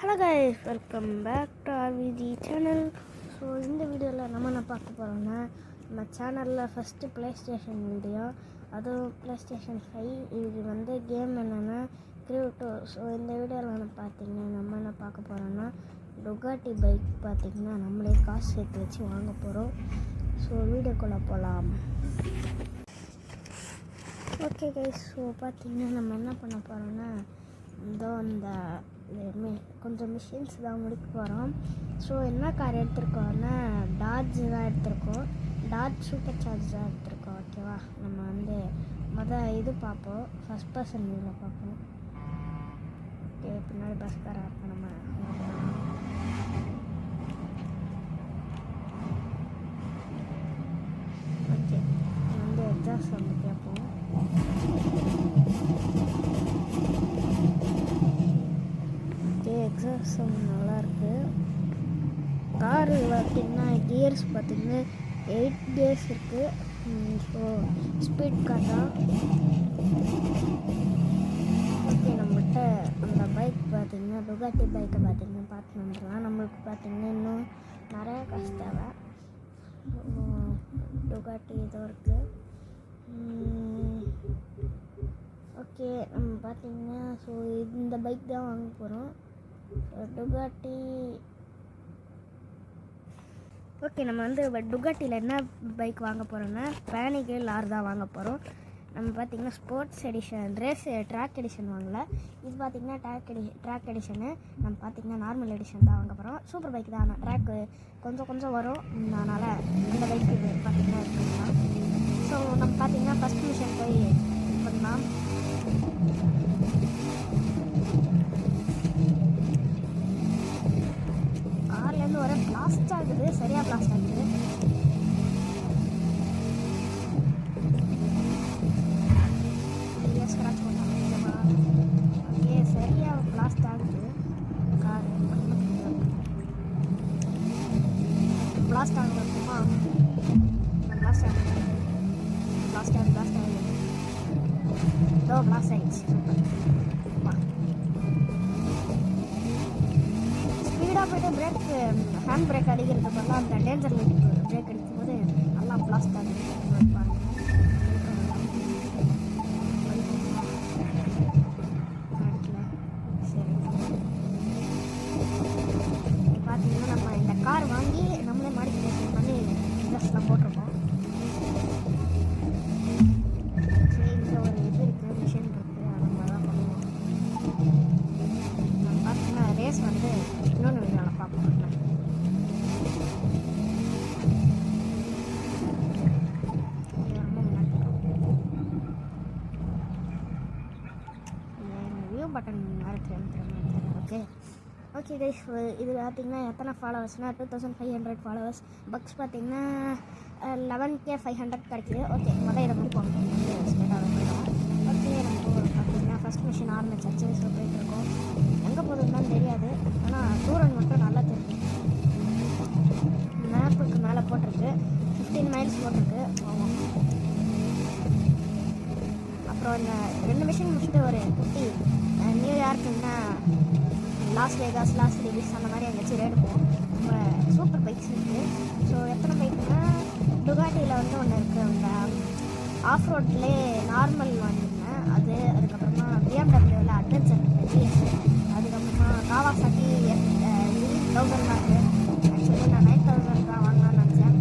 Hello guys, welcome back to RVG channel. So இந்த வீடியோவில் நம்ம என்ன பார்க்க போகிறோம்னா, நம்ம சேனலில் ஃபஸ்ட்டு ப்ளே ஸ்டேஷன் வீடியோ, அதுவும் ப்ளே ஸ்டேஷன் 5. இது வந்து கேம் என்னென்னா கிரிப்டோ. ஸோ இந்த வீடியோவில் பார்த்தீங்கன்னா நம்ம என்ன பார்க்க போகிறோம்னா, டுகாட்டி பைக் பார்த்திங்கன்னா நம்மளே காசு சேர்த்து வச்சு வாங்க போகிறோம். ஸோ வீடியோக்குள்ளே போகலாம். ஓகே கைஸ், ஸோ பார்த்திங்கன்னா நம்ம என்ன பண்ண போகிறோம்னா, இந்த கொஞ்சம் மிஷின்ஸ் தான் முடிக்க போகிறோம். ஸோ என்ன கார் எடுத்திருக்கோன்னா டாட்ஜ் தான் எடுத்திருக்கோம். டாட்ஜ் சூப்பர் சார்ஜ் தான் எடுத்திருக்கோம். ஓகேவா, நம்ம வந்து இது பார்ப்போம், ஃபஸ்ட் பர்சன் வியூவில் பார்ப்போம். ஓகே, பின்னாடி பஸ்காராக இருப்போம். நம்ம ஓகே வந்து எக்ஸாஸ்ட் வந்து கேட்போம். எக்ஸாஸ்ட் சவுண்ட் நல்லாயிருக்கு. காரு பார்த்திங்கன்னா கியர்ஸ் பார்த்திங்கன்னா 8 கியர்ஸ் இருக்குது. ஸோ ஸ்பீட் கார் தான். ஓகே, நம்மகிட்ட அந்த பைக் பார்த்திங்கன்னா டுகாட்டி பைக்கை பார்த்திங்கன்னா பார்த்து வந்துடலாம். நம்மளுக்கு பார்த்திங்கன்னா இன்னும் நிறையா காசு தேவை. டுகாட்டி இதுவும் இருக்குது. ஓகே, நம்ம பார்த்திங்கன்னா ஸோ இந்த பைக் தான் வாங்க போகிறோம், டுகாட்டி. ஓகே, நம்ம வந்து டுகாட்டியில் என்ன பைக் வாங்க போகிறோம்னா பேனிகேல் ஆர் தான் வாங்க போகிறோம். நம்ம பார்த்திங்கன்னா sports edition, race track edition வாங்கலை. இது பார்த்திங்கன்னா ட்ராக் எடிஷனு. நம்ம பார்த்திங்கன்னா நார்மல் எடிஷன் தான் வாங்க போகிறோம். சூப்பர் பைக் தான், ஆனால் ட்ராக்கு கொஞ்சம் வரும். அதனால் இந்த பைக் இது பார்த்திங்கன்னா எடுத்துக்கலாம். ஸோ நம்ம பார்த்திங்கன்னா ஃபஸ்ட் மிஷன் போய் பண்ணலாம். கார்லேருந்து ஒரே பிளாஸ்ட் ஆகுது, சரியாக பிளாஸ்ட் ஆகுது. ஸ்க்ராட்ச் பண்ணாங்க. ஓகே, சரியாக பிளாஸ்ட் ஆகுது கார். பிளாஸ்ட் ஆகுதுமா, பிளாஸ்ட் ஆகுது. பிளாஸ்ட் ஆகிடுச்சு. ஸ்பீடாக போய்ட்டு பிரேக் ஹேண்ட் பிரேக் அடிக்கிறது பதிலாக அந்த டேஞ்சர் லைட் பிரேக் அடிக்கும் போது நல்லா பிளாஸ்ட் ஆகுது. சரி, பார்த்தீங்கன்னா நம்ம இந்த கார் வாங்கி நம்மளே மாடிஃபிகேஷன் பண்ணி இன்ட்ரெஸ்ட்லாம் போட்டிருக்கோம். சரி, இங்கே ஒரு இது இருக்குது, மிஷின் இருக்குது, அது மாதிரி தான் பண்ணுவோம். நம்ம பார்த்தீங்கன்னா ரேஸ் வந்து இன்னொன்று வீடியோவில் பார்ப்போம். வியூ பட்டன் ஓகே கைஸ், இது பார்த்திங்கன்னா எத்தனை ஃபாலோவர்ஸ்னால் 2500 ஃபாலோவர்ஸ். பக்ஸ் பார்த்திங்கன்னா 11,500 கிடைக்கிது. ஓகே, முதல் இதை முடிப்போம். ஸ்டேட்டாக போயிடும். ஓகே, நம்ம பார்த்திங்கன்னா ஃபஸ்ட் மிஷின் ஆரம்பிச்சாச்சு. ஸோ போயிட்டுருக்கோம். எங்கே போகுதுன்னு தெரியாது, ஆனால் தூரம் மட்டும் நல்லா தெரியும். மேப்புக்கு மேலே போட்டிருக்கு 15 மைல்ஸ் போட்டிருக்கு. ஆமாம். அப்புறம் இந்த 2 மிஷின் முடிச்சுட்டு ஒரு குட்டி நியூயார்க்குன்னா லாஸ் வேகாஸ், லாஸ் வேகாஸ் அந்த மாதிரி எங்கேயாச்சும் ரேடு போவோம். நம்ம சூப்பர் பைக்ஸ் இருக்குது. ஸோ எத்தனை பைக்குன்னா டுகாட்டியில் வந்து ஒன்று இருக்குது, அந்த ஆஃப் ரோட்லேயே நார்மல் வாங்கியிருந்தேன் அது. அதுக்கப்புறமா பிஎம்டபிள்யூவில் அட்வென்ச்சர் ஜிஎஸ், அதுக்கப்புறமா காவாசாக்கி 1000 தான் இருக்குது. ஆக்சுவலி நான் 9000 தான் வாங்கலாம்னு நினச்சேன்.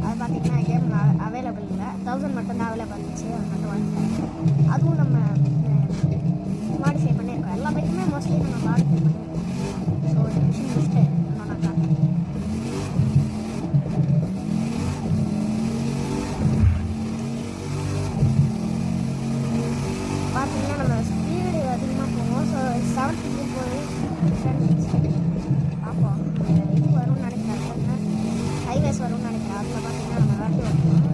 அது பார்த்திங்கன்னா கேம் அவைலபிள் இல்லை, 1000 மட்டும்தான் அவைலபிள் இருந்துச்சு. அது மட்டும் வாங்கிட்டேன். அதுவும் நம்ம மாடிஃபை பண்ணியிருக்கோம். எல்லா பைக்குமே மோஸ்ட்லி நம்ம மாடிஃபை பண்ணியிருக்கோம். ஸோ ஒரு மிஷின் முடிச்சுட்டு நான் காட்டுறேன். பார்த்தீங்கன்னா நம்ம ஸ்பீடு அதிகமாக போவோம். ஸோ 70 போய் பார்ப்போம். இது வரும்னு நினைக்கிறேன், ஹைவேஸ் வரும்னு நினைக்கிறேன். அதில் பார்த்தீங்கன்னா நம்ம வேட்டி வரணும்.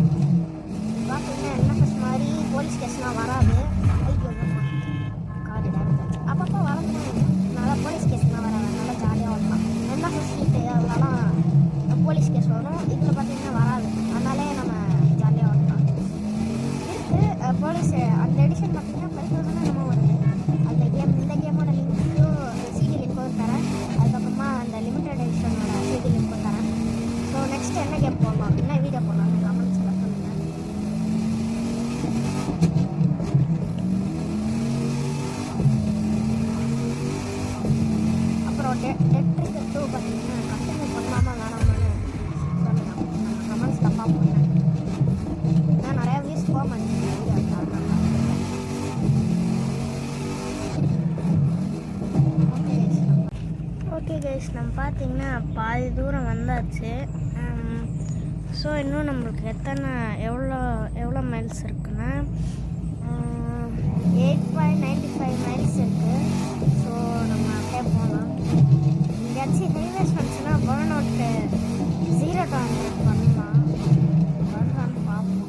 பார்த்தீங்கன்னா என்எஃப்எஸ் மாதிரி போலீஸ் கேஸ்லாம் வராது. அப்பப்போ வளர்ந்து நல்லா போலீஸ் கேஸ்லாம் வராது, நல்லா ஜாலியாக வரலாம். என்எஃப்எஸ் சீட்டு அதெல்லாம் போலீஸ் கேஸ் வரும். இதில் பார்த்தீங்கன்னா வராது, அதனாலே நம்ம ஜாலியாக வரலாம். இருக்குது போலீஸ் அந்த எடிஷன் பார்த்தீங்கன்னா 5000 நம்ம வருது. அந்த கேம், இந்த கேமோட லிங்க்கும் சிடி லிங்க்கும் தரேன். ஓகே கைஸ், நம்ம பார்த்தீங்கன்னா பாதி தூரம் வந்தாச்சு. ஸோ இன்னும் நம்மளுக்கு எவ்வளோ மைல்ஸ் இருக்குன்னா 8.95 மைல்ஸ் இருக்குது. ஸோ நம்ம அப்படியே போகலாம். எங்கேயாச்சும் ஹைவேஸ் வந்துச்சுன்னா பர்ன் அவுட்டு 0 to 100 பண்ணலாம். வருதான்னு பார்ப்போம்.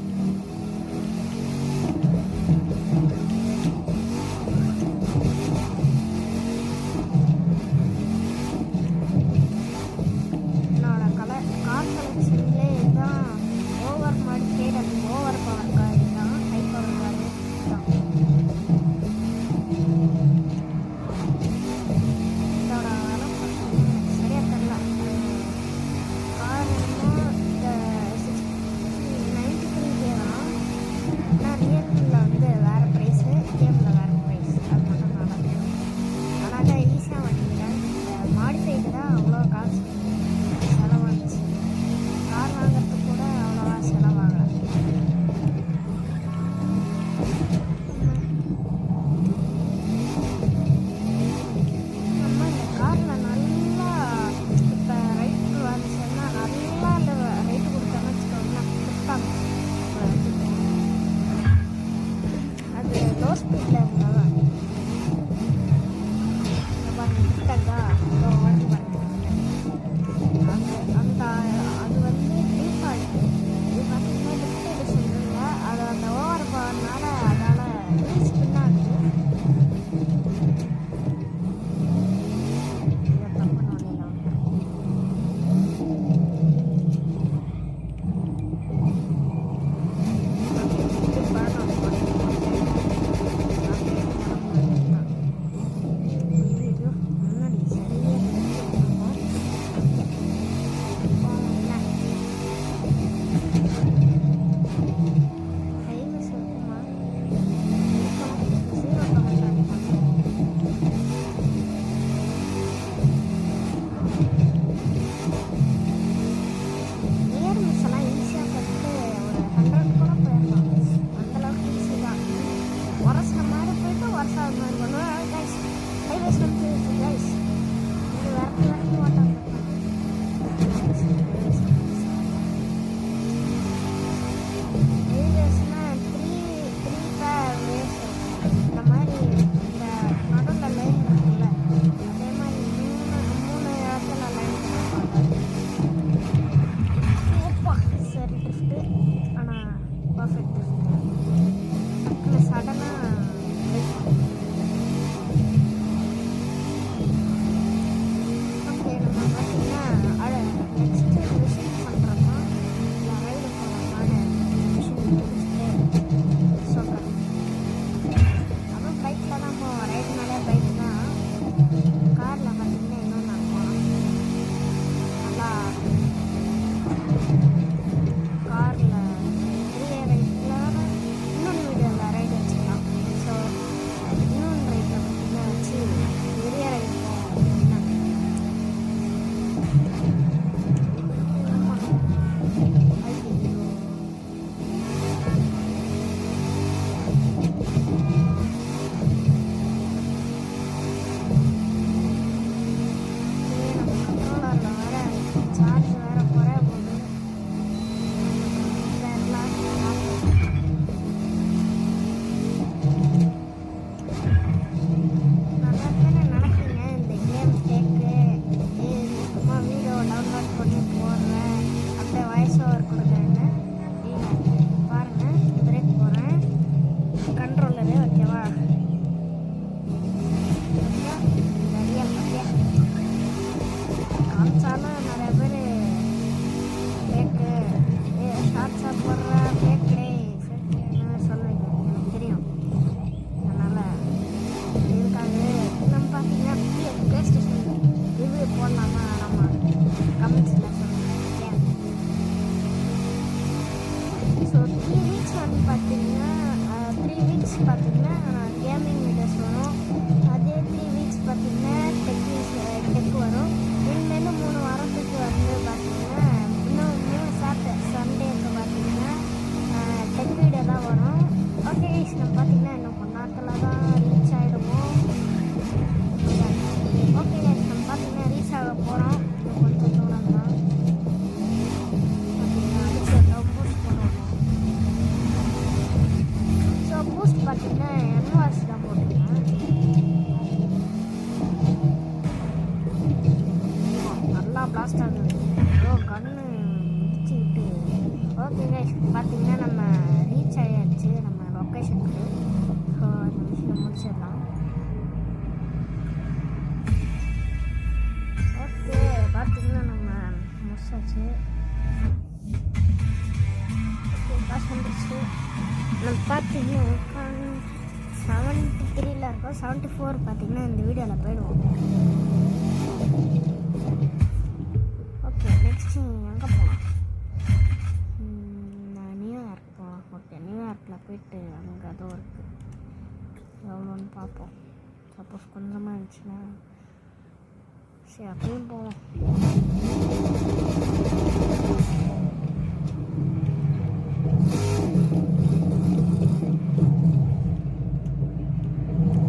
இன்னும் 73ல் இருக்கோம். 74 பார்த்தீங்கன்னா இந்த வீடியோவில் போயிடுவோம். ஓகே, நெக்ஸ்ட்டு எங்கே போகலாம்? நான் நியூயார்க் போகலாம். ஓகே, நியூயார்க்கில் போயிட்டு அங்கே அதோ இருக்குது, எவ்வளோன்னு பார்ப்போம். சப்போஸ் கொஞ்சமாக இருந்துச்சுன்னா சரி அப்படியும் போவோம்.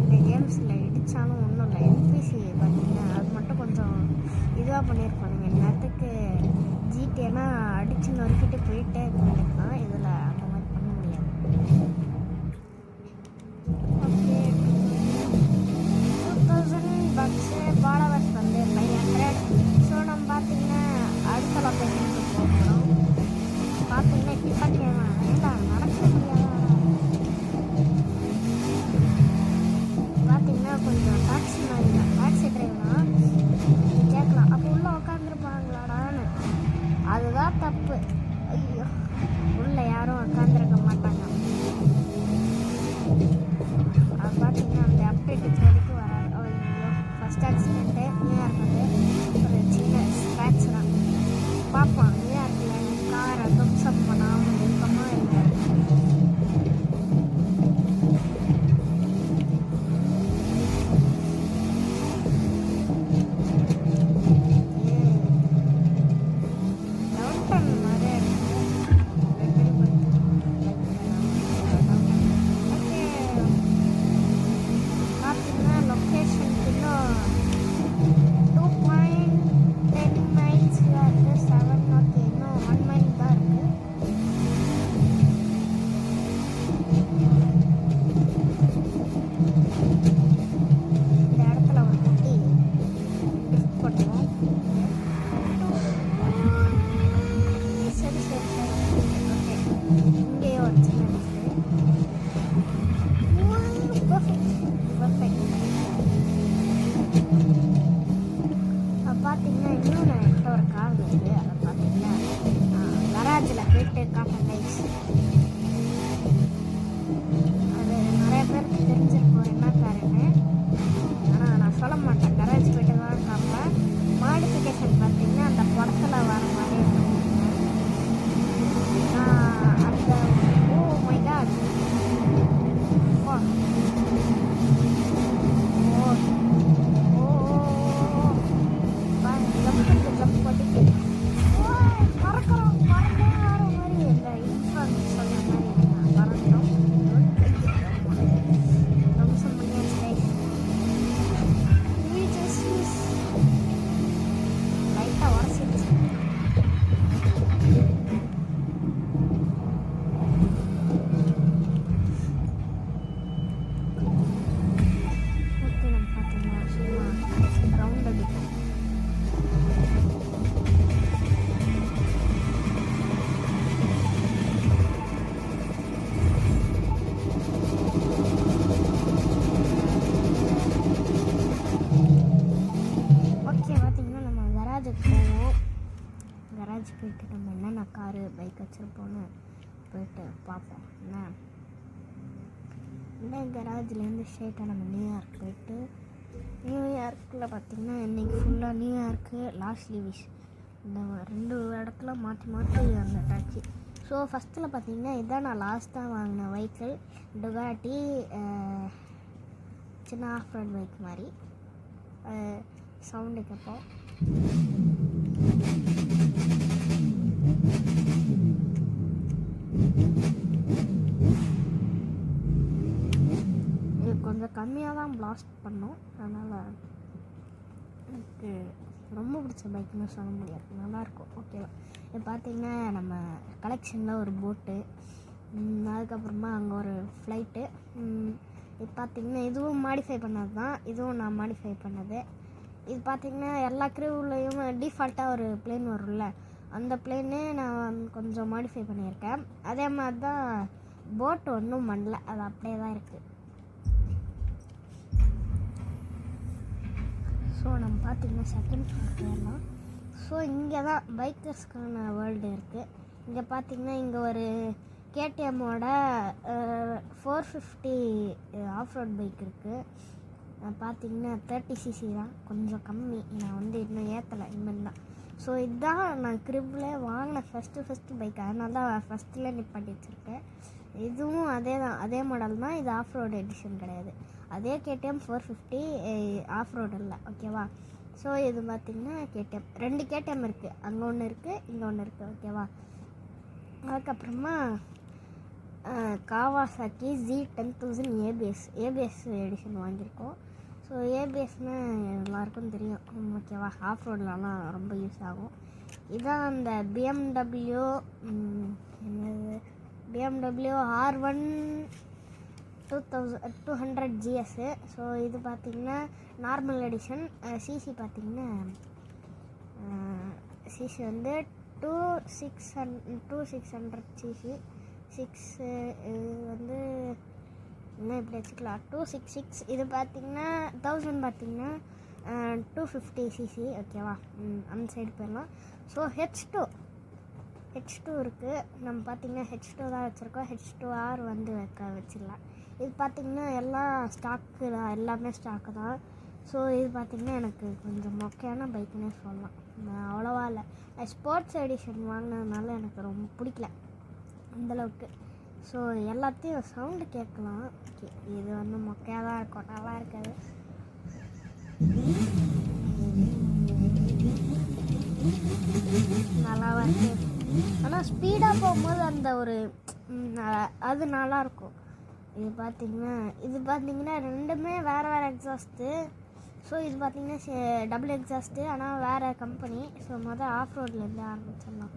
இந்த கேம்ஸில் இடித்தாலும் ஒன்றும் இல்லை. என்பிசி பார்த்தீங்கன்னா அது மட்டும் கொஞ்சம் இதுவாக பண்ணியிருப்பானுங்க. நேரத்துக்கு ஜிடிஏனா அடிச்சு நொறுக்கிட்டு போயிட்டே பண்ணியிருக்கான். இதில் அந்த மாதிரி பண்ண முடியாது. ஓகே, 2000 ஃபாலோவர்ஸ் வந்து 500. ஸோ நம்ம பார்த்தீங்கன்னா அடுத்த லொக்கேஷனுக்கு போகிறோம். பார்த்தீங்கன்னா டிஃபன் ஏண்டா நடக்க முடியாதா? பார்த்தீங்கன்னா கொஞ்சம் டாக்ஸி மாதிரி தான். டாக்ஸி டிரைவர்னா கேட்கலாம், அப்போ உள்ளே உட்காந்துருப்பாங்களாடான்னு. அதுதான் தப்பு. ஐயோ, உள்ளே யாரும் உட்காந்துருக்க மாட்டாங்க. அது பார்த்தீங்கன்னா அந்த அப்டேட் வரைக்கும் வராது. ஐயோ, ஃபஸ்ட் ஆக்சிடென்ட்டு நியூயார்க் வந்து ஒரு சின்ன ஸ்க்ராட்ச் தான். பார்ப்போம் நியூயார்க்கில் காரை தும்சம் பண்ணாமல் இருக்கமா இல்லை. பார்த்தீங்கன்னா இன்னும் நான் என்கிட்ட ஒரு கார் இருக்குது. அதை பார்த்தீங்கன்னா கராஜில் போயிட்டு காட்டலைஸ். அது நிறைய பேருக்கு தெரிஞ்சிருக்கும் என்ன காருன்னு. ஆனால் நான் சொல்ல மாட்டேன். கராஜ் போயிட்டு தான் காப்பேன். மாடிஃபிகேஷன் பார்த்தீங்கன்னா அந்த படத்தில் வர மாதிரி இருக்கும். அந்த ஓ மை காட், கராஜ் போயிட்டு நம்ம என்னென்ன காரு பைக் வச்சுருப்போன்னு போயிட்டு பார்ப்போம். என்ன கராஜ்லேருந்து ஸ்ட்ரெயிட்டாக நம்ம நியூயார்க் போயிட்டு, நியூயார்க்கில் பார்த்திங்கன்னா இன்றைக்கி ஃபுல்லாக நியூயார்க்கு லாஸ் லீவிஸ் இந்த 2 இடத்துல மாற்றி மாற்றி அந்த டாக்ஸி. ஸோ ஃபஸ்ட்டில் பார்த்திங்கன்னா இதான் நான் லாஸ்ட்டாக வாங்கின வெஹிக்கிள், டுகாட்டி சின்ன ஆஃப் ரோட் பைக் மாதிரி. சவுண்டு கேட்போம். இது கொஞ்சம் கம்மியாக தான் பிளாஸ்ட் பண்ணோம். அதனால் எனக்கு ரொம்ப பிடிச்ச பைக்குன்னு சொல்ல முடியாது, நல்லாயிருக்கும். ஓகேவா? இது பார்த்திங்கன்னா நம்ம கலெக்ஷனில் ஒரு போட்டு, அதுக்கப்புறமா அங்கே ஒரு ஃப்ளைட்டு. இது பார்த்திங்கன்னா இதுவும் மாடிஃபை பண்ணது தான். இதுவும் நான் மாடிஃபை பண்ணது. இது பார்த்திங்கன்னா எல்லா க்ரூவ்லேயும் டிஃபால்ட்டாக ஒரு பிளேன் வரும்ல, அந்த பிளேனே நான் கொஞ்சம் மாடிஃபை பண்ணியிருக்கேன். அதே மாதிரி தான் போட் ஒன்றும் பண்ணல, அது அப்படியே தான் இருக்குது. ஸோ நம்ம பார்த்திங்கன்னா செகண்ட் ஃப்ளோர் போயிடலாம். ஸோ இங்கே தான் பைக்கர்ஸ்க்கான வேர்ல்டு இருக்குது. இங்கே பார்த்திங்கன்னா இங்கே ஒரு கேடிஎம்மோட 450 ஆஃப் ரோட் பைக் இருக்குது. பார்த்தீங்கன்னா 30cc தான், கொஞ்சம் கம்மி. நான் வந்து இன்னும் ஏற்றலை, இனிமேல் தான். ஸோ இதுதான் நான் கிரிப்பில் வாங்கின ஃபஸ்ட்டு பைக், அதனால தான் ஃபஸ்ட்டில் நிப்பாட்டி வச்சுருக்கேன். இதுவும் அதே மாடல் தான். இது ஆஃப் ரோடு எடிஷன் கிடையாது. அதே கேடிஎம் 450 ஆஃப் ரோடு இல்லை, ஓகேவா. ஸோ இது பார்த்திங்கன்னா கேடிஎம் 2 கேடிஎம் இருக்குது, அங்கே ஒன்று இருக்குது, இங்கே ஒன்று இருக்குது, ஓகேவா. அதுக்கப்புறமா காவாசாக்கி Z10000 ஏபிஎஸ் எடிஷன் வாங்கியிருக்கோம். ஸோ ஏபிஎஸ்னால் எல்லாருக்கும் தெரியும், ஓகேவா. ஆஃப் ரோட்லலாம் ரொம்ப யூஸ் ஆகும். இதான் அந்த BMW R1 200 GS. ஸோ இது பார்த்திங்கன்னா நார்மல் எடிஷன். சிசி பார்த்திங்கன்னா சிசி வந்து 2600 சிசி. இது வந்து இன்னும் இப்படி வச்சுக்கலாம் 266. இது பார்த்திங்கன்னா 1000 பார்த்திங்கன்னா 250 சிசி, ஓகேவா. அந்த சைடு போயிடலாம். ஸோ H2 இருக்குது. நம்ம பார்த்திங்கன்னா H2 தான் வச்சுருக்கோம். H2R வந்து வச்சிடலாம். இது பார்த்திங்கன்னா எல்லாம் ஸ்டாக்கு தான், எல்லாமே ஸ்டாக்கு தான். ஸோ இது பார்த்திங்கன்னா எனக்கு கொஞ்சம் மொக்கையான பைக்குன்னே சொல்லலாம். நான் அவ்வளோவா இல்லை, ஸ்போர்ட்ஸ் எடிஷன் வாங்கினதுனால எனக்கு ரொம்ப பிடிக்கல அந்தளவுக்கு. ஸோ எல்லாத்தையும் சவுண்டு கேட்கலாம். ஓகே, இது வந்து மொக்கையாக தான் இருக்கும், நல்லா இருக்காது. நல்லாவா இருக்குது, ஆனால் ஸ்பீடாக போகும்போது அந்த ஒரு அது நல்லாயிருக்கும். இது பார்த்திங்கன்னா ரெண்டுமே வேறு எக்ஸாஸ்ட்டு. ஸோ இது பார்த்திங்கன்னா டபுள் எக்ஸாஸ்ட்டு, ஆனால் வேறு கம்பெனி. ஸோ மொதல் ஆஃப் ரோட்லேருந்து ஆரம்பிச்சிடலாம்.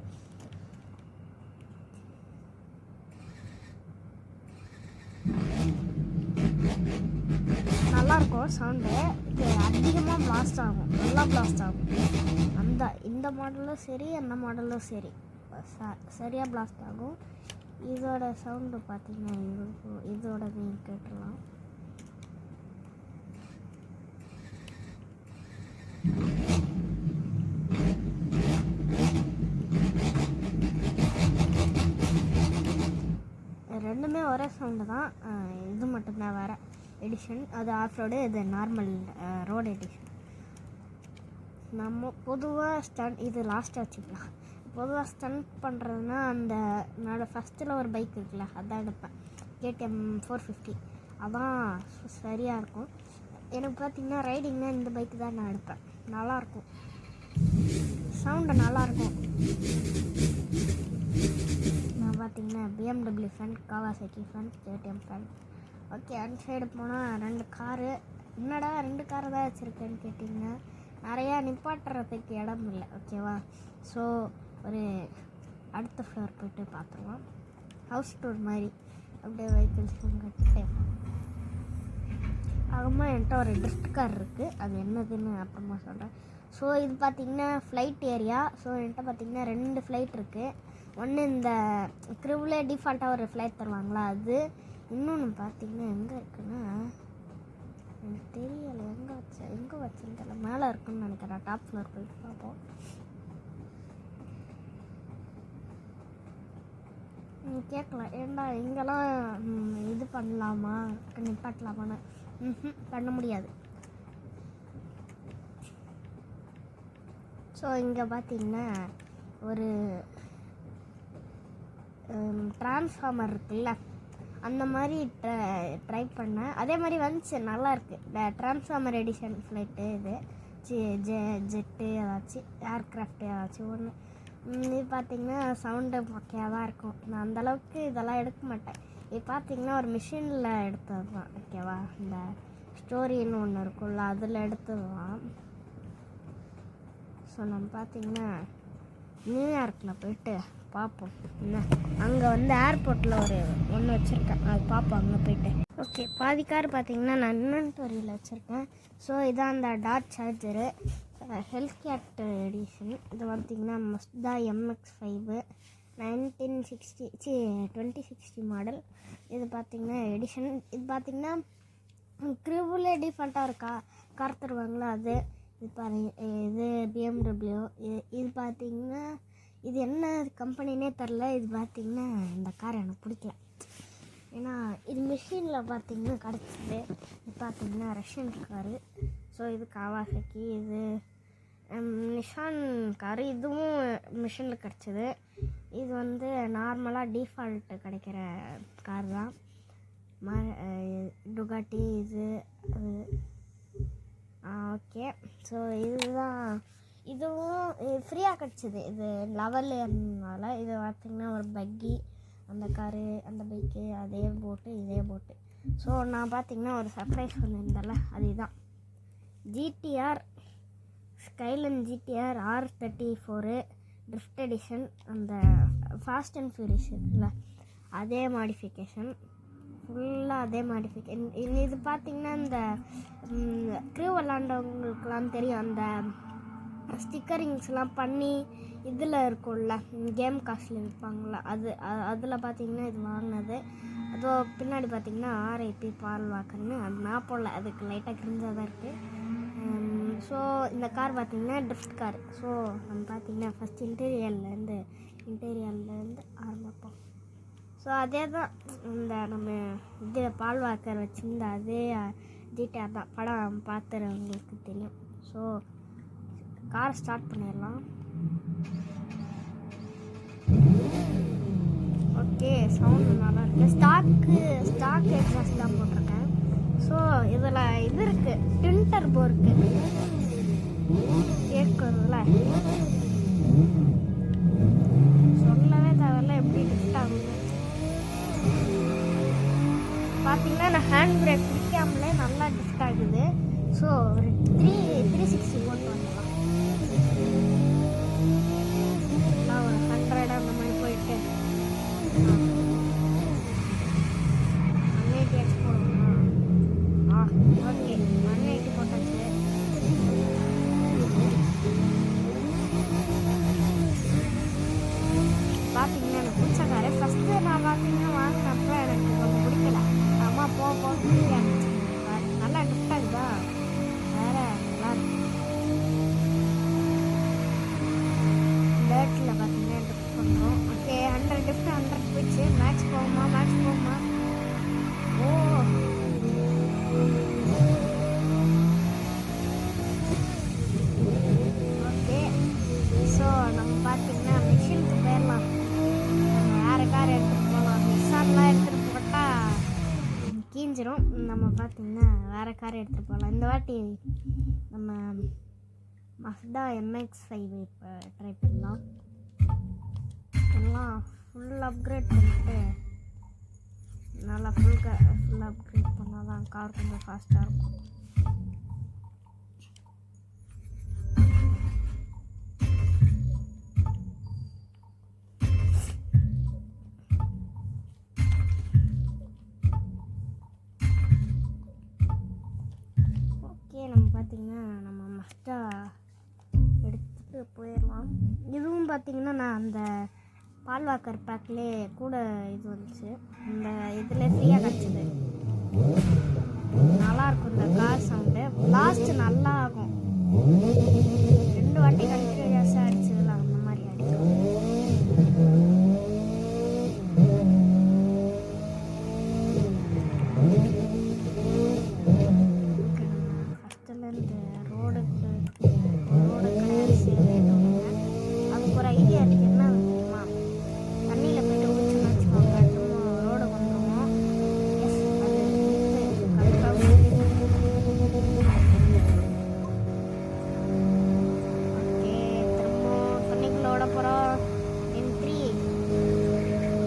நல்லாயிருக்கும் சவுண்டு. இது அதிகமாக பிளாஸ்ட் ஆகும், நல்லா பிளாஸ்ட் ஆகும். இந்த மாடலும் சரி, அந்த மாடலும் சரி, சரியாக பிளாஸ்ட் ஆகும். இதோட சவுண்டு பார்த்திங்கன்னா இதோட நீங்கள் கேட்டுடலாம். ரெண்டுமே ஒரே சவுண்டு தான். இது மட்டும்தான் வேறு எடிஷன், அது ஆஃப் ரோடு, இது நார்மல் ரோடு எடிஷன். நம்ம பொதுவாக இது லாஸ்ட்டாக வச்சுக்கலாம். பொதுவாக ஸ்டண்ட் பண்ணுறதுனா அந்த ஃபஸ்ட்டில் ஒரு பைக் இருக்குல்ல, அதான் எடுப்பேன். கேடிஎம் 450 அதான் சரியாக இருக்கும் எனக்கு. பார்த்திங்கன்னா ரைடிங்னா இந்த பைக்கு தான் நான் எடுப்பேன். நல்லாயிருக்கும், சவுண்டு நல்லாயிருக்கும். நான் பார்த்திங்கன்னா BMW fan, Kawasaki fan, KTM fan. Okay, அந்த சைடு போனால் 2 காரு. என்னடா 2 காரு தான் வச்சுருக்கேன்னு கேட்டிங்கன்னா, நிறையா நிப்பாட்டுறதுக்கு இடம் இல்லை, ஓகேவா. ஸோ ஒரு அடுத்த ஃப்ளோர் போய்ட்டு பார்த்துருவோம். ஹவுஸ் டூர் மாதிரி அப்படியே வெஹிக்கிள்ஸ்லாம் கட்டிட்டு. ஆகமா என்கிட்ட ஒரு ட்ரிஃப்ட் கார் இருக்குது, அது என்னதுன்னு அப்புறமா சொல்கிறேன். ஸோ இது பார்த்திங்கன்னா ஃப்ளைட் ஏரியா. ஸோ என்கிட்ட பார்த்திங்கன்னா 2 ஃப்ளைட் இருக்குது. ஒன்று இந்த கிரிவ்லே டிஃபால்ட்டாக ஒரு ஃப்ளைட் தருவாங்களா அது. இன்னொன்று பார்த்திங்கன்னா எங்கே இருக்குன்னா எனக்கு தெரியலை, எங்கே வச்சுன்னு தெரியல. மேலே இருக்குன்னு நினைக்கிறேன். டாப் ஃப்ளோர் போயிட்டு பார்ப்போம். கேட்கலாம், ஏண்டா இங்கெல்லாம் இது பண்ணலாமா, நிப்பாட்டலாமான்னு. பண்ண முடியாது. ஸோ இங்கே பார்த்திங்கன்னா ஒரு டிரான்ஸ்ஃபார்மர் இருக்குல்ல, அந்த மாதிரி ட்ரை பண்ணேன். அதே மாதிரி வந்துச்சு, நல்லாயிருக்கு. டிரான்ஸ்ஃபார்மர் எடிஷன் ஃப்ளைட்டு இது. ஜெட்டு ஏதாச்சும் ஏர்க்ராஃப்ட் ஏதாச்சும் ஒன்று. இது பார்த்திங்கன்னா சவுண்டு மொக்கையாக தான் இருக்கும். நான் அந்தளவுக்கு இதெல்லாம் எடுக்க மாட்டேன். இது பார்த்திங்கன்னா ஒரு மிஷினில் எடுத்தது தான், ஓகேவா. இந்த ஸ்டோரின்னு ஒன்று இருக்கும்ல, அதில் எடுத்தது தான். ஸோ நம்ம பார்த்திங்கன்னா நியூயார்க்கில் போயிட்டு பார்ப்போம். என்ன அங்கே வந்து ஏர்போர்ட்டில் ஒன்று வச்சுருக்கேன், அது பார்ப்போம் அங்கே போயிட்டு. ஓகே, பாதி கார் பார்த்திங்கன்னா நான் இன்வென்டரியில் வச்சுருக்கேன். ஸோ இதான் அந்த Dodge Charger Hellcat edition. இது பார்த்திங்கன்னா மஸ்தா MX-5 2060 மாடல். இது பார்த்திங்கன்னா எடிஷன். இது பார்த்திங்கன்னா கிரிவ்லே டிஃபால்ட்டாக இருக்கா கார் தருவாங்களா அது. இது பாருங்க, இது BMW. இது பார்த்திங்கன்னா இது என்ன கம்பெனினே தெரில. இது பார்த்திங்கன்னா இந்த கார் எனக்கு பிடிக்கல. ஏன்னா இது மிஷினில் பார்த்திங்கன்னா கிடச்சிது. இது பார்த்திங்கன்னா ரஷ்யன் காரு. ஸோ இது காவாசக்கி, இது நிஷான் காரு. இதுவும் மிஷினில் கிடச்சிது. இது வந்து நார்மலாக டிஃபால்ட்டு கிடைக்கிற கார் தான். டுகாட்டி இது அது ஓகே. ஸோ இதுவும் ஃப்ரீயாக கிடச்சிது. இது லெவல்னால இது பார்த்திங்கன்னா ஒரு பக்கி, அந்த காரு அந்த பைக்கு அதே போட்டு இதே போட்டு. ஸோ நான் பார்த்திங்கன்னா ஒரு சர்ப்ரைஸ் பண்ணியிருந்தேன்ல, அதுதான் GTR skyline GTR R34 drift edition. அந்த ஃபாஸ்ட் அண்ட் ஃபியூரியஸ் இருக்குல்ல, அதே மாடிஃபிகேஷன், ஃபுல்லாக அதே மாடிஃபிகேஷன். இது பார்த்திங்கன்னா இந்த க்ரூ விளாண்டவங்களுக்குலாம் தெரியும். அந்த ஸ்டிக்கரிங்ஸ்லாம் பண்ணி இதில் இருக்கும்ல, கேம் காஸ்டில் விற்பாங்கள, அதில் பார்த்திங்கன்னா இது வாங்கினது. அதோ பின்னாடி பார்த்திங்கன்னா RIP பால் வாக்கர்னு அது நான் போடல, அதுக்கு லைட்டாக கிரிஞ்சாக தான் இருக்குது. ஸோ இந்த கார் பார்த்திங்கன்னா ட்ரிஃப்ட் கார். ஸோ நம்ம பார்த்திங்கன்னா ஃபஸ்ட் இன்டீரியர்லேருந்து ஆரம்பிப்போம். ஸோ அதே தான் இந்த நம்ம இது பால் வாக்கர் வச்சுருந்த அதே ஜிடிஆர் தான். படம் பார்த்துறவங்களுக்கு தெரியும். ஸோ கார் ஸ்டார்ட் பண்ணிடலாம். ஓகே, சவுண்டு நல்லா இருக்குது. ஸ்டாக் எக்ஸாஸ்ட் தான் போட்டிருக்கேன். ஸோ இதில் இது இருக்குது, ட்வின் டர்போ இருக்குது கேட்குறதுல, சொல்லவே தேவையில்ல எப்படி லிஃப்ட் ஆகுது. பார்த்தீங்கன்னா நான் ஹேண்ட் பிரேக் பிடிக்காமலே நல்லா லிஃப்ட் ஆகுது. ஸோ ஒரு 360 போட்டு வந்துடலாம். ஒரு 100 அந்த மாதிரி போயிட்டு 180 போடுவோம். ஓகே, 180 போட்டாச்சு. பார்த்தீங்கன்னா எனக்கு பிடிச்ச காரு. ஃபஸ்ட்டு நான் பார்த்தீங்கன்னா வாங்கினப்போ எனக்கு கொஞ்சம் பிடிக்கல. அம்மா போக நல்லா டிஃப்ட் ஆகுதா, வேறு நல்லா இருக்கு. டேர்ட்டில் பார்த்தீங்கன்னா டிஃப்ட் பண்ணுறோம். ஓகே, 100 போயிடுச்சு. மேக்ஸ் போகுமா? ஓ ஓகே. ஸோ நம்ம பார்த்தீங்கன்னா மிஷினுக்கு போயிடலாம். நம்ம வேறு கார் எடுத்துகிட்டு போகலாம். நிசான்லாம் எடுத்துகிட்டு போட்டால் கீஞ்சிரும். நம்ம பார்த்திங்கன்னா வேறு கார் எடுத்துகிட்டு போகலாம். இந்த வாட்டி நம்ம மஸ்டா MX-5 இப்போ ட்ரை பண்ணலாம். எல்லாம் ஃபுல் அப்கிரேட் பண்ணிட்டு நல்லா ஃபுல் அப்கிரேட் பண்ணால் தான் கார் கொஞ்சம் ஃபாஸ்ட்டாக இருக்கும். ஓகே, நம்ம பார்த்திங்கன்னா நம்ம மஸ்டா எடுத்துகிட்டு போயிடலாம். இதுவும் பார்த்திங்கன்னா நான் அந்த பால்வாக்கர் பேக்லேயே கூட இது வந்துச்சு. இந்த இதில் ஃப்ரீயாக கிடச்சிது. நல்லாயிருக்கும் இந்த கார் சவுண்டு. லாஸ்ட்டு நல்லா ஆகும். 2 வாட்டி கண்டினியூஸாக அடிச்சதில்ல, அந்த மாதிரி அடிக்கும். ஃபஸ்ட்டுலேருந்து ரோடு கிடையாது, சேர்ந்துட்டோங்க. அதுக்கு ஒரு ஐடியா இருக்குது. என்ன தெரியுமா, தண்ணியில் போய்ட்டு ஊற்றுன்னு வச்சுக்கோங்க, ரோடு வந்துடுவோம். எஸ், அது கன்ஃபார்ம். ஓகே, திரும்ப தண்ணிக்குள்ளே ஓட போகிறோம். இன் 3,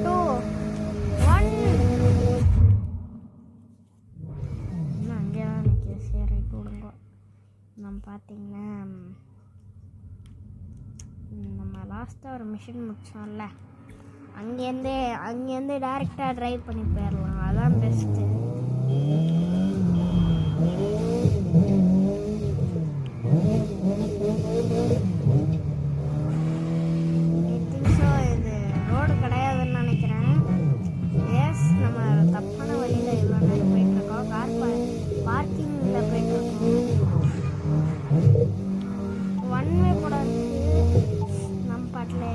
2, 1. இன்னும் அங்கே தான் நிற்கிது. சரி, விடுங்க. நம்ம பார்த்திங்கன்னா நம்ம லாஸ்ட்டாக ஒரு மிஷின் முடிச்சோம்ல, அங்கேருந்து டேரெக்டாக ட்ரைவ் பண்ணி போயிடலாம். அதான் பெஸ்ட்டு. ஸோ இது ரோடு கிடையாதுன்னு நினைக்கிறேன். எஸ், நம்ம தப்பான வழியில் இவ்வளோ நேரம் போயிட்டுருக்கோம். கார் பார்க்கிங்கில் போயிட்டுருக்கோம். ஒன் வே கூட நம்ம பாட்டில்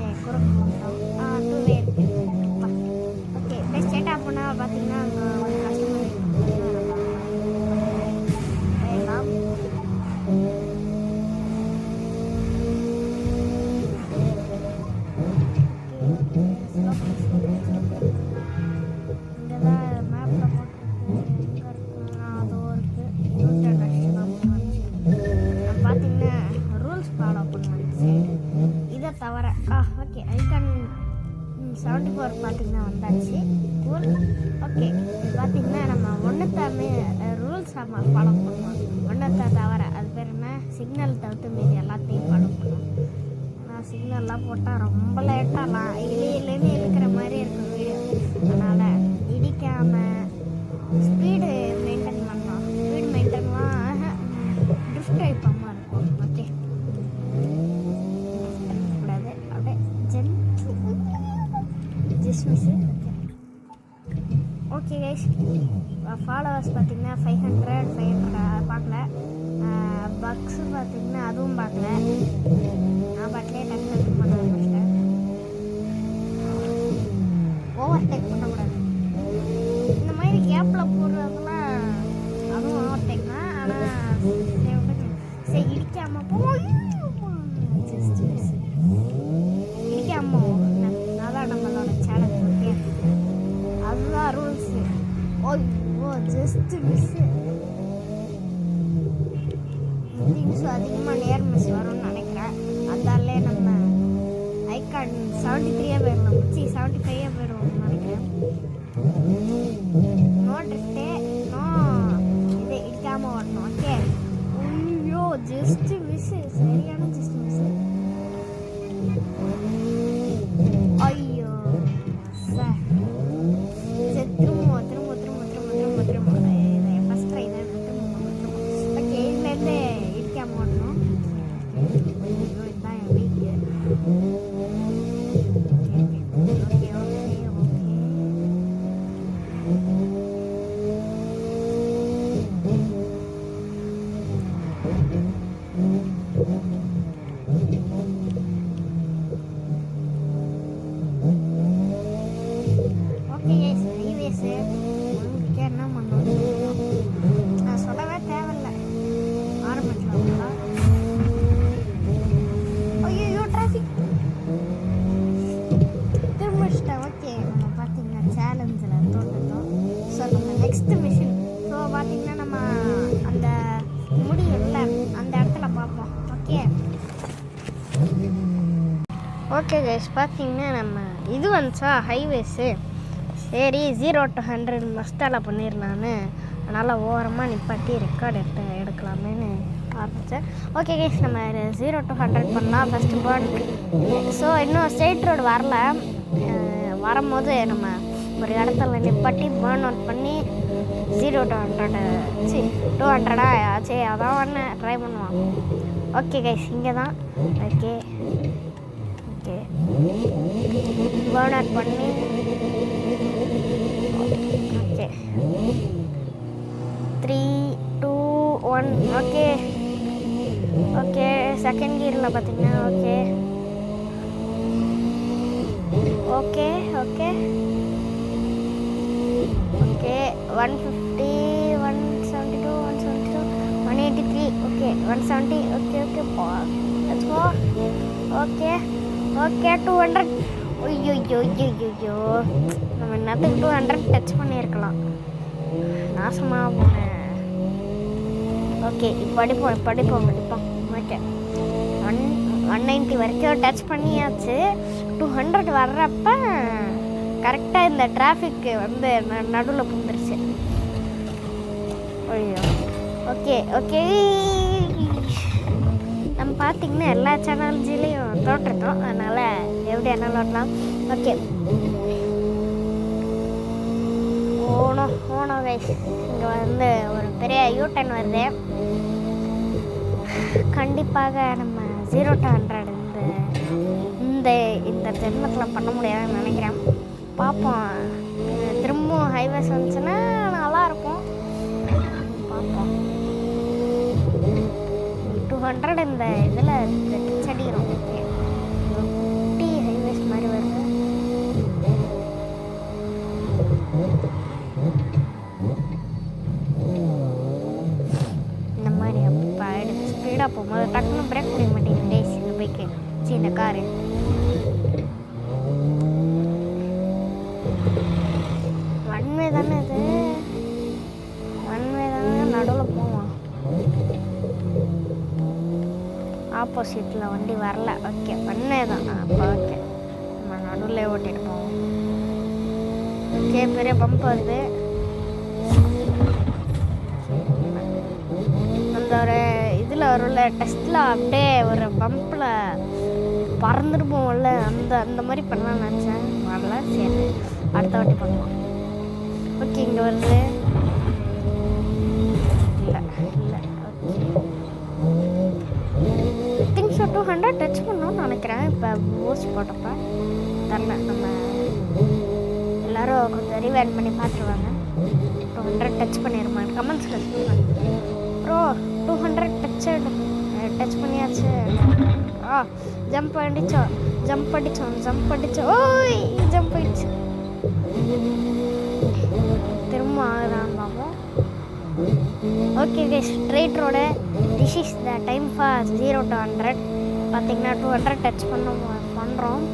தவிர ஓகே ஐகான் 74 பார்த்தீங்கன்னா வந்தாச்சு. கூல். ஓகே பார்த்தீங்கன்னா நம்ம ஒன்றுத்தாமே ரூல்ஸ் நம்ம ஃபாலோ பண்ணுவோம். ஒன்றத்தை தவிர அது பேர் என்ன, சிக்னல் தவிர்த்து மீதி எல்லாத்தையும் ஃபாலோ பண்ணுவோம். நான் சிக்னல்லாம் போட்டால் ரொம்ப லேட்டாகலாம் இல்லைன்னு இருக்கிற மாதிரி இருக்கும் வீடியோ. அதனால் இடிக்காமல் ஸ்பீடு மெயின்டைன் பண்ணலாம். ஸ்பீடு மெயின்டைன்லாம் ட்ரிஃப்ட் ஆகிப்பாமல் இருக்கும். ஓகே கூடாது அப்படியே ஜஸ்ட் ஓகே கைஸ். ஃபாலோவர்ஸ் பார்த்தீங்கன்னா 500 பார்க்கல. பக்ஸு பார்த்தீங்கன்னா அதுவும் பார்க்கல. நான் பாட்டிலே டக்கு பண்ண ஆரம்பிச்சிட்டேன். ஓவர்டேக் பண்ணக்கூடாது. இந்த மாதிரி கேப்பில் போடுறதுலாம் அதுவும் ஓவர்டேக் தான். ஆனால் சரி இடிக்காமல் போய் ஜஸ்ட் இடிக்காமல் அதான் நம்மளோட சேலஞ்ச். ஓகே அதுதான் ரூல்ஸு. ஓ ஜஸ்ட் மிஸ்ஸு. திங்ஸ் அதிகமாக நேர் மிஸ் வரும்னு நினைக்கிறேன். அதாலே நம்ம ஐகான் 73 போயிடலாம். 75 போயிடுவோம்னு நினைக்கிறேன். நோ ட்ரிஃப்டே நோ இது இடிக்காமல் வரணும். ஓகே ஐயோ ஜஸ்ட் மிஸ்ஸு, சரியான ஜஸ்ட் மிஸ்ஸு. ஐயோ சார் திரும்ப ஃபஸ்ட் ட்ரை தான். ஓகே இதுலேருந்து இடிக்காமல் ஓடணும். ஐயோ இதுதான் என் வீக்கு. ஓகே ஹைவேஸு உங்களுக்கு என்ன பண்ணணும் நான் சொல்லவே தேவையில்லை. ஆரம்பிக்கலாம். ஐயோ டிராஃபிக் திரும்பிச்சிட்டேன். ஓகே நம்ம பார்த்தீங்கன்னா சேலஞ்சில் தோட்டத்தோம். ஸோ நம்ம நெக்ஸ்ட் மிஷின். ஸோ பார்த்தீங்கன்னா நம்ம அந்த முடியல அந்த இடத்துல பார்ப்போம். ஓகே கைஸ் பார்த்தீங்கன்னா நம்ம இது வந்துச்சா ஹைவேஸு. சரி 0 to 100 மஸ்டாவில் பண்ணிடலான்னு அதனால் ஓரமாக நிப்பாட்டி ரெக்கார்டு எடுக்கலாமேன்னு ஆரம்பித்தேன். ஓகே கைஸ் நம்ம 0 to 100 பண்ணலாம். First burn. ஸோ இன்னும் ஸ்ட்ரெயிட் ரோடு வரல. வரும்போது நம்ம ஒரு இடத்துல நிப்பாட்டி பேர்ன் அவுட் பண்ணி 0 to 100 200 ஆச்சு அதான் ஒன்று ட்ரை பண்ணுவான். ஓகே கைஸ் இங்கே தான். ஓகே பேர்ன் அவுட் பண்ணி ஓகே 3 2 1 ஓகே செகண்ட் கியரில் பார்த்தீங்கன்னா okay 150 172 183 okay 170 okay let's go. Okay 200. ஐயோ நம்ம என்னத்துக்கு 200 டச் பண்ணியிருக்கலாம். நாசமாக போனேன். ஓகே இப்போ படிப்போம். ஓகே 190 வரைக்கும் டச் பண்ணியாச்சு. 200 வர்றப்ப கரெக்டாக இந்த டிராஃபிக்கு வந்து நடுவில் புந்துருச்சு. ஐயோ ஓகே நம்ம பார்த்திங்கன்னா எல்லா சேனல்ஸ்லேயும் தோற்றுட்டோம். அதனால் எப்படி என்ன ஓட்டலாம். ஓகே ஓனோ கைஸ் இங்கே வந்து ஒரு பெரிய யூட்டன் வருது. கண்டிப்பாக நம்ம 0 to 100 இந்த ஜென்மத்தில் பண்ண முடியாதுன்னு நினைக்கிறேன். பார்ப்போம். திரும்பவும் ஹைவேஸ் வந்துச்சுன்னா நல்லாயிருக்கும். பார்ப்போம். 200 இந்த இதில் செடிக்கிறோம். குட்டி ஹைவேஸ் மாதிரி வருது. இந்த மாதிரி அப்போ ஆகிடுது. ஸ்பீடாக போகும்போது டக்குன்னு பிரேக் பண்ண மாட்டேங்குது டேஸ் இந்த பைக்கு இந்த காரு. ஒன்வே தானே இது, ஒன்வே தானே நடுவில் போவான். ஆப்போசிட்டில் வண்டி வரல. ஓகே பண்ணே தான். அப்போ ஓகே நம்ம நடுவில் ஓட்டிட்டு போவோம். ஓகே பெரிய பம்ப் வருது. அந்த ஒரு இதில் வரும்ல டெஸ்ட்டில் அப்படியே ஒரு பம்பில் பறந்துட்டு போவோம்ல, அந்த மாதிரி பண்ணலாம்னு நினச்சேன். வரல. சரி அடுத்த வாட்டி பண்ணுவோம். ஓகே இங்கே வருது. இல்லை இல்லை ஓகே திங்ஸ் 200 டச் பண்ணோன்னு நினைக்கிறேன். இப்போ போஸ்ட் போட்டப்போ தரல. நம்ம எல்லோரும் கொஞ்சம் ரிவைண்ட் பண்ணி பார்த்துருவாங்க. 200 டச் பண்ணிடுமான்னு கமெண்ட்ஸில் சொல்லுவாங்க. ப்ரோ 200 டச் பண்ணியாச்சு. ஜம்ப் அடித்தோம். ஓய் ஜம்ப் அடிச்சு. திரும்ப ஆகுதான் பார்ப்போம். Okay guys straight road. This is the time for 0 to 100. பார்த்தீங்கன்னா 200 டச் பண்ணுறோம்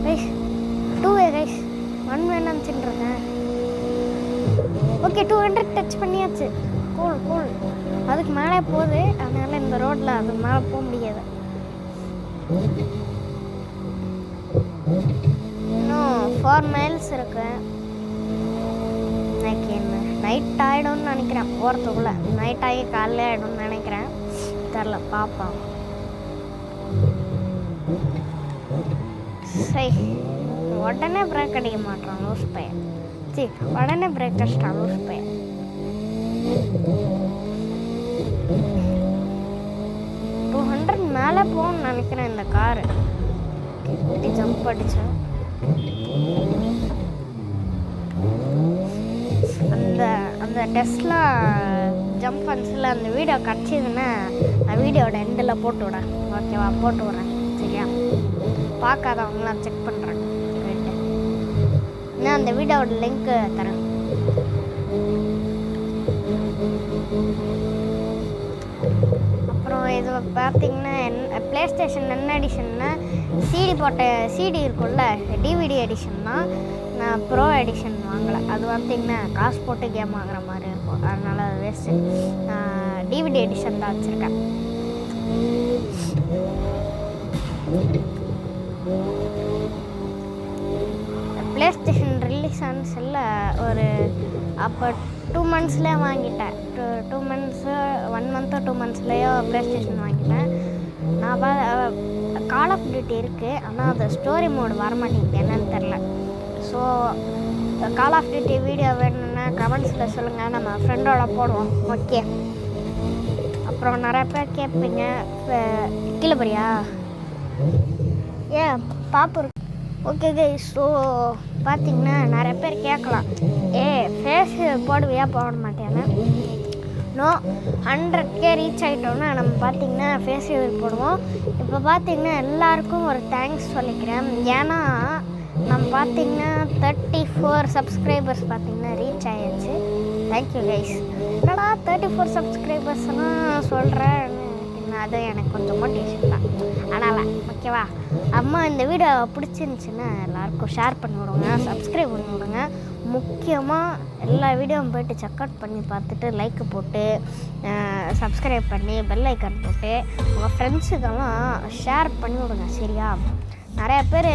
கைஸ். 2 கைஸ் 1 வேணாம் சின்னுருங்க. ஓகே 200 டச் பண்ணியாச்சு. கூல் அதுக்கு மேலே போகுது. அதனால் இந்த ரோட்டில் அதுக்கு மேலே போக முடியாது. இன்னும் 4 miles இருக்கு. நைட் ஆகிடும்னு நினைக்கிறேன். போகிறதுக்குள்ளே நைட் ஆகி காலையில் ஆகிடும்னு நினைக்கிறேன். தெரில பார்ப்போம். சரி உடனே பிரேக் அடிக்க மாட்டான் லூஸ் பையன். சரி உடனே பிரேக் அடிச்சிட்டான் லூஸ் பையன். 200 மேலே போகணும்னு நினைக்கிறேன் இந்த காரு. ஜம்ப் அடித்தேன். அந்த டெஸ்லா ஜம்ப் ஃபன்ஸில் அந்த வீடியோ கிடச்சிதுன்னா நான் வீடியோட எண்டில் போட்டு விடேன். ஓகேவா? போட்டு விட்றேன். சரியா? பார்க்காதவங்களாம் செக் பண்ணுறேன். போயிட்டு நான் அந்த வீடியோட லிங்க்கு தரேன். அப்புறம் இது பார்த்திங்கன்னா ப்ளே ஸ்டேஷன் என்ன எடிஷன்னா சிடி இருக்கும்ல, டிவிடி எடிஷன் தான். நான் ப்ரோ எடிஷன் வாங்கலை. அது பார்த்திங்கன்னா காசு போட்டு கேம் வாங்குற மாதிரி இருக்கும். அதனால் அது வேஸ்ட்டு. நான் டிவிடி எடிஷன் தான் வச்சுருக்கேன். ப்ளே ஸ்டேஷன் ரிலீஸ் ஆன செல்ல ஒரு அப்போ 2 monthsலேயே வாங்கிட்டேன். 2 months 1 month 2 monthsலேயோ ப்ளே ஸ்டேஷன் வாங்கிட்டேன். நான் கால் ஆஃப் டியூட்டி இருக்குது. ஆனால் அது ஸ்டோரி மோடு வரமாட்டேங்குது, என்னன்னு தெரில. So Call of Duty video வேணும்னா கமெண்ட்ஸில் சொல்லுங்கள், நம்ம ஃப்ரெண்டோட போடுவோம். ஓகே. அப்புறம் நிறைய பேர் கேட்பீங்க கீழே போறியா ஏன் பாப்பு. ஓகே கைஸ், ஸோ பார்த்திங்கன்னா நிறைய பேர் கேட்கலாம், ஃபேஸ் போடுவியா போட மாட்டேன்னு. நோ 100K ரீச் ஆகிட்டோன்னா நம்ம பார்த்திங்கன்னா ஃபேஸ் போடுவோம். இப்போ பார்த்திங்கன்னா எல்லாருக்கும் ஒரு தேங்க்ஸ் சொல்லிக்கிறேன். ஏன்னா நம்ம பார்த்திங்கன்னா 34 சப்ஸ்கிரைபர்ஸ் பார்த்திங்கன்னா ரீச் ஆகிடுச்சு. Thank you guys. என்னடா 34 சப்ஸ்கிரைபர்ஸ்லாம் சொல்கிறேன், அது எனக்கு கொஞ்சம் மோட்டிவேஷன் தான். அதனால் ஓகேவா? அம்மா இந்த வீடியோ பிடிச்சிருந்துச்சின்னா எல்லாருக்கும் ஷேர் பண்ணி விடுங்க, சப்ஸ்கிரைப் பண்ணி விடுங்க. முக்கியமாக எல்லா வீடியோவும் போய்ட்டு செக் அவுட் பண்ணி பார்த்துட்டு லைக்கு போட்டு சப்ஸ்கிரைப் பண்ணி பெல் ஐக்கான் போட்டு உங்கள் ஃப்ரெண்ட்ஸுக்கெல்லாம் ஷேர் பண்ணி விடுங்க. சரியா? நிறையா பேர்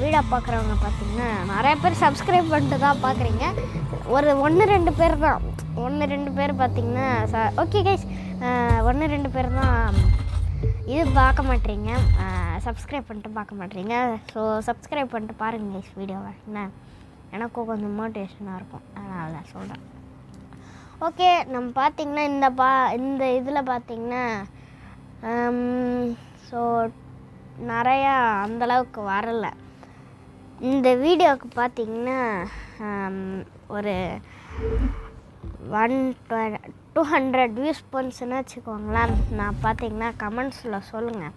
வீடியோ பார்க்குறவங்க பார்த்திங்கன்னா நிறையா பேர் சப்ஸ்கிரைப் பண்ணிட்டு தான் பார்க்குறீங்க. ஒரு 1-2 பேர் தான், 1-2 பேர் பார்த்திங்கன்னா ஓகே கைஸ், 1-2 பேர் தான் இது பார்க்க மாட்டேறீங்க, சப்ஸ்கிரைப் பண்ணிட்டு பார்க்க மாட்டேறீங்க. ஸோ சப்ஸ்கிரைப் பண்ணிட்டு பாருங்கள் கைஸ் வீடியோவை. என்ன எனக்கும் கொஞ்சம் மோட்டிவேஷனாக இருக்கும், அதனால் தான் சொல்கிறேன். ஓகே. நம்ம பார்த்திங்கன்னா இந்த இதில் பார்த்திங்கன்னா ஸோ நிறையா அந்தளவுக்கு வரலை. இந்த வீடியோவுக்கு பார்த்திங்கன்னா ஒரு 200 வியூஸ் போச்சுன்னு வச்சுக்கோங்களேன். நான் பார்த்திங்கன்னா கமெண்ட்ஸில் சொல்லுங்கள்,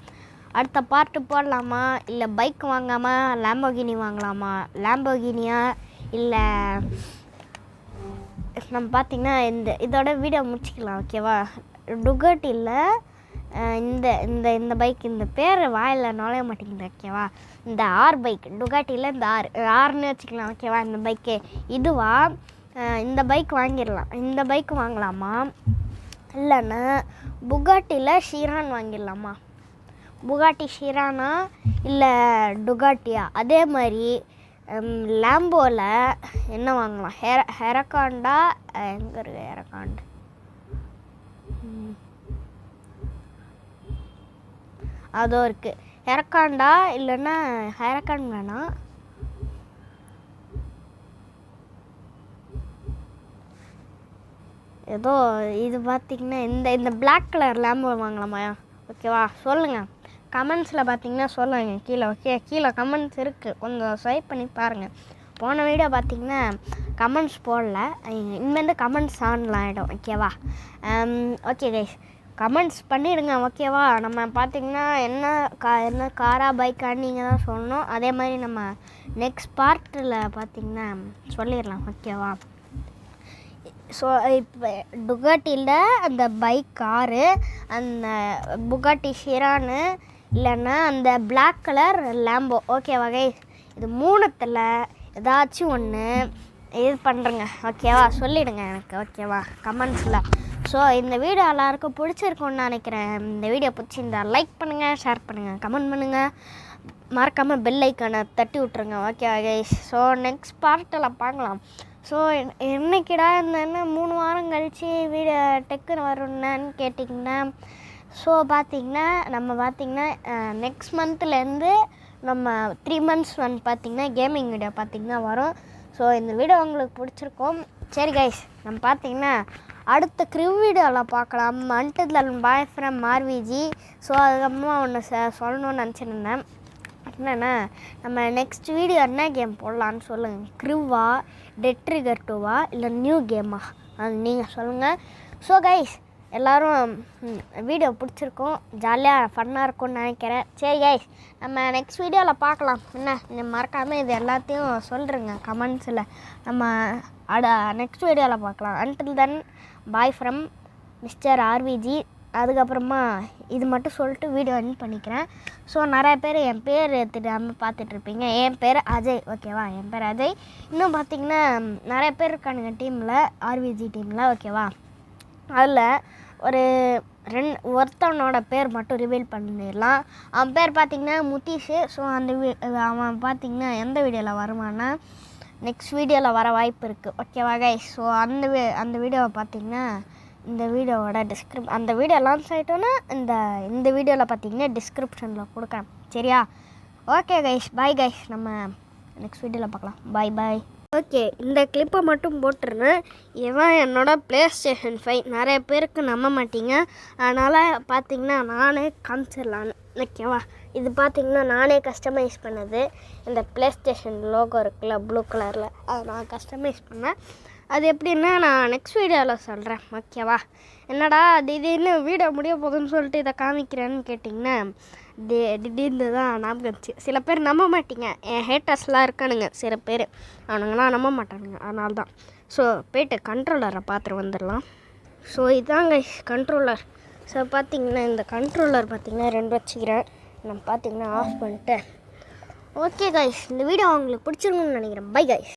அடுத்த பார்ட்டு போடலாமா, இல்லை பைக் வாங்காமல் லேம்போகினி வாங்கலாமா, லேம்போகினியா இல்லை நம்ம பார்த்திங்கன்னா இதோட வீடியோ முடிச்சிக்கலாம். ஓகேவா? டுகட்டியில் இந்த பைக், இந்த பேர் வாயில் நுழைய மாட்டேங்குது. ஓகேவா? இந்த பைக் டுகாட்டியில் இந்த ஆர்னு வச்சுக்கலாம். ஓகேவா? இந்த பைக்கு இதுவா இந்த பைக் வாங்கிடலாம். இந்த பைக் வாங்கலாமா இல்லைன்னா புகாட்டியில் ஷீரான் வாங்கிடலாமா? புகாட்டி ஷீரானா இல்லை டுகாட்டியா? அதே மாதிரி லேம்போவில் என்ன வாங்கலாம்? ஹெரகாண்டா எங்கே இருக்குது ஹெரகாண்ட்? அதோ இருக்குது ஹெரகாண்டா. இல்லைன்னா ஹெரகாண்ட் வேணாம், ஏதோ இது பார்த்திங்கன்னா இந்த பிளாக் கலர் லேம்போ வாங்கலாமா? ஓகேவா? சொல்லுங்கள் கமெண்ட்ஸில் பார்த்தீங்கன்னா சொல்லுங்கள் கீழே. ஓகே, கீழே கமெண்ட்ஸ் இருக்குது, கொஞ்சம் ஸ்வைப் பண்ணி பாருங்கள். போன வீடியோ பார்த்திங்கன்னா கமெண்ட்ஸ் போடல, இனிமேல் கமெண்ட்ஸ் ஆன்லாம் ஆகிடும். ஓகேவா? ஓகே கைஸ், கமெண்ட்ஸ் பண்ணிவிடுங்க. ஓகேவா? நம்ம பார்த்திங்கன்னா என்ன காரா பைக்கான்னு நீங்கள் தான் சொல்லணும். அதே மாதிரி நம்ம நெக்ஸ்ட் பார்ட்டில் பார்த்திங்கன்னா சொல்லிடலாம். ஓகேவா? ஸோ இப்போ டுகாட்டியில் அந்த பைக் காரு, அந்த புகாட்டி ஷிரானு, இல்லைன்னா அந்த பிளாக் கலர் லேம்போ. ஓகேவா கைஸ்? இது மூணுத்தில் ஏதாச்சும் ஒன்று இது பண்ணுறேங்க. ஓகேவா? சொல்லிவிடுங்க எனக்கு. ஓகேவா? கமெண்ட்ஸில். ஸோ இந்த வீடியோ எல்லாருக்கும் பிடிச்சிருக்குன்னு நினைக்கிறேன். இந்த வீடியோ பிடிச்சிருந்தா லைக் பண்ணுங்கள், ஷேர் பண்ணுங்கள், கமெண்ட் பண்ணுங்கள், மறக்காமல் பெல் ஐக்கானை தட்டி விட்ருங்க. ஓகேவா கைஸ்? ஸோ நெக்ஸ்ட் பார்ட்டில் பார்க்கலாம். ஸோ என்னைக்கிடா இந்த 3 வாரம் கழித்து வீடியோ டெக்குன்னு வரும்னு கேட்டிங்கன்னா, ஸோ பார்த்திங்கன்னா நம்ம பார்த்திங்கன்னா நெக்ஸ்ட் மந்த்லேருந்து நம்ம 3 months பார்த்திங்கன்னா கேமிங் வீடியோ பார்த்திங்கன்னா வரும். ஸோ இந்த வீடியோ உங்களுக்கு பிடிச்சிருக்கோம். சரி கைஸ், நம்ம பார்த்திங்கன்னா அடுத்த க்ரிவ் வீடியோவில் பார்க்கலாம். Until then bye from RVG. So அதுக்கப்புறமா ஒன்று சொல்லணும்னு நினச்சிருந்தேன். என்னென்னா, நம்ம நெக்ஸ்ட் வீடியோ என்ன கேம் போடலான்னு சொல்லுங்கள். க்ரிவ்வா, டெட் ட்ரிகர் 2வா, இல்லை நியூ கேமா? அது நீங்கள் சொல்லுங்கள். ஸோ கைஸ், எல்லோரும் வீடியோ பிடிச்சிருக்கோம், ஜாலியாக ஃபன்னாக இருக்கும்னு நினைக்கிறேன். சரி கைஸ், நம்ம நெக்ஸ்ட் வீடியோவில் பார்க்கலாம். என்ன மறக்காமல் இது எல்லாத்தையும் சொல்கிறேங்க கமெண்ட்ஸில். நம்ம நெக்ஸ்ட் வீடியோவில் பார்க்கலாம். Until then bye from mister RVG. அதுக்கப்புறமா இது மட்டும் சொல்லிட்டு வீடியோ எண்ட் பண்ணிக்கிறேன். ஸோ நிறைய பேர் என் பேர் தெரியாமல் பார்த்துட்ருப்பீங்க. என் பேர் அஜய். ஓகேவா? என் பேர் அஜய். இன்னும் பார்த்திங்கன்னா நிறைய பேர் இருக்கானுங்க டீமில், ஆர்விஜி டீமில். ஓகேவா? அதில் ஒருத்தவனோட பேர் மட்டும் ரிவீல் பண்ணிடலாம். அவன் பேர் பார்த்திங்கன்னா முத்தீஷு. ஸோ அவன் பார்த்திங்கன்னா எந்த வீடியோவில் வருவான்னா நெக்ஸ்ட் வீடியோவில் வர வாய்ப்பு இருக்குது. ஓகேவா கைஸ்? ஸோ அந்த வீடியோவை பார்த்திங்கன்னா இந்த வீடியோவோட அந்த வீடியோ லான்ச் ஆகிட்டோன்னா இந்த வீடியோவில் பார்த்தீங்கன்னா டிஸ்கிரிப்ஷனில் கொடுக்குறேன். சரியா? ஓகே கைஸ், பாய் கைஸ், நம்ம நெக்ஸ்ட் வீடியோவில் பார்க்கலாம். பாய். ஓகே, இந்த கிளிப்பை மட்டும் போட்டுருந்தேன். இவன் என்னோடய PlayStation 5. நிறைய பேருக்கு நம்ப மாட்டீங்க, அதனால் பார்த்திங்கன்னா நானே காமிச்சிடலான்னு. ஓகேவா? இது பார்த்திங்கன்னா நானே கஸ்டமைஸ் பண்ணது. இந்த PlayStation லோகோ இருக்குல்ல ப்ளூ கலரில், அதை நான் கஸ்டமைஸ் பண்ணேன். அது எப்படின்னா நான் நெக்ஸ்ட் வீடியோவில் சொல்கிறேன். ஓகேவா? என்னடா திடீர்னு வீடியோ முடிய போகுதுன்னு சொல்லிட்டு இதை காமிக்கிறேன்னு கேட்டிங்கன்னா, திடீர்னு தான் ஞாபகம் இருந்துச்சு. சில பேர் நம்ப மாட்டீங்க, என் ஹேட்டர்ஸ்லாம் இருக்கானுங்க சில பேர், அவனுங்களாம் நம்ப மாட்டானுங்க. அதனால தான். ஸோ போய்ட்டு கண்ட்ரோலரை பார்த்துட்டு வந்துடலாம். ஸோ இதாங்க கண்ட்ரோலர். ஸோ பார்த்திங்கன்னா இந்த கண்ட்ரோலர் பார்த்திங்கன்னா 2 வச்சுக்கிறேன். நான் பார்த்திங்கன்னா ஆஃப் பண்ணிட்டேன். ஓகே கைஸ், இந்த வீடியோ உங்களுக்கு பிடிச்சிருக்குன்னு நினைக்கிறேன். Bye guys.